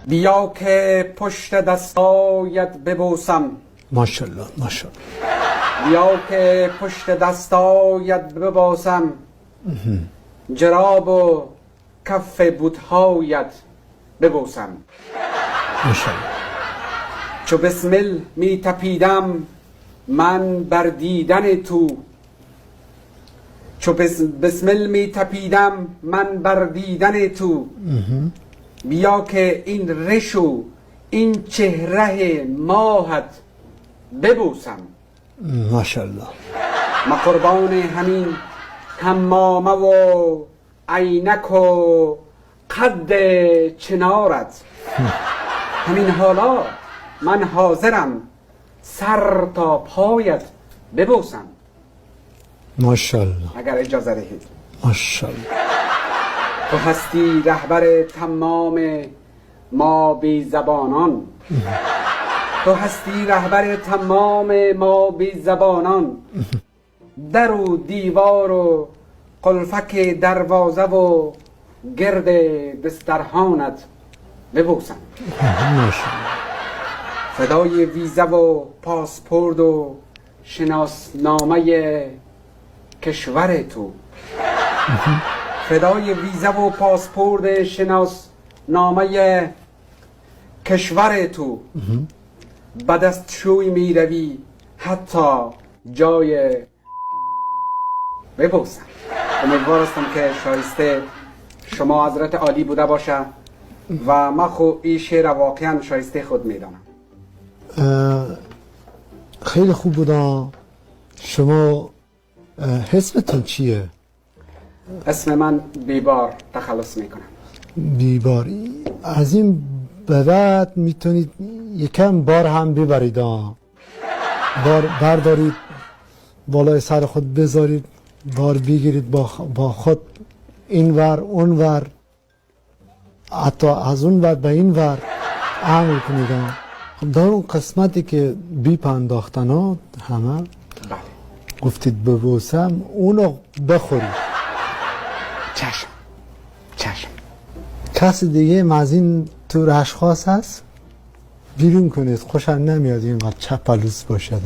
بیا که پشت دستایت ببوسم. ماشاءالله ماشاءالله. بیا که پشت دستایت ببوسم، جراب و کف بوتهایت ببوسم. ماشاءالله. چو بسمل می تپیدم من بر دیدن تو، چو بسمل می تپیدم من بر دیدن تو. بیا که این رش و این چهره ماهت ببوسم. ماشاءالله. ما قربان همین حمامه و عینک و قد چنارت. همین حالا من حاضرم سر تا پایت ببوسم، ماشاءالله. اگر اجازه دهید. ماشاءالله. تو هستی رهبر تمام ما بی زبانان. تو هستی رهبر تمام ما بی زبانان. در و دیوار و قلفک دروازه و گرد دسترهانت ببوسم. ماشاءالله. فدای ویزه و پاسپورت و شناسنامه کشور تو. فدای ویزه و پاسپورت شناسنامه کشور تو. به دستشوی می روی حتی جای ببوسم. امیدوار هستم که شایسته شما حضرت عالی بوده باشه و من خود این شعر واقعا شایسته خود میدانم. خیلی خوب بودن. شما اسمتون چیه؟ اسم من بیبار تخلص میکنم. بیبار. از این به بعد میتونید یکم بار هم ببرید. بار بردارید بالای سر خود بذارید، بار بگیرید با خود این ور اون ور، حتی از اون ور به این ور عمل کنید. در اون قسمتی که بیپ انداختن ها همه بله. گفتید ببوسم، اونو بخورید. چشم چشم. کسی دیگه از این تور اشخاص هست؟ بیرون کنید، خوشم نمیاد اینقدر چپلوس باشد.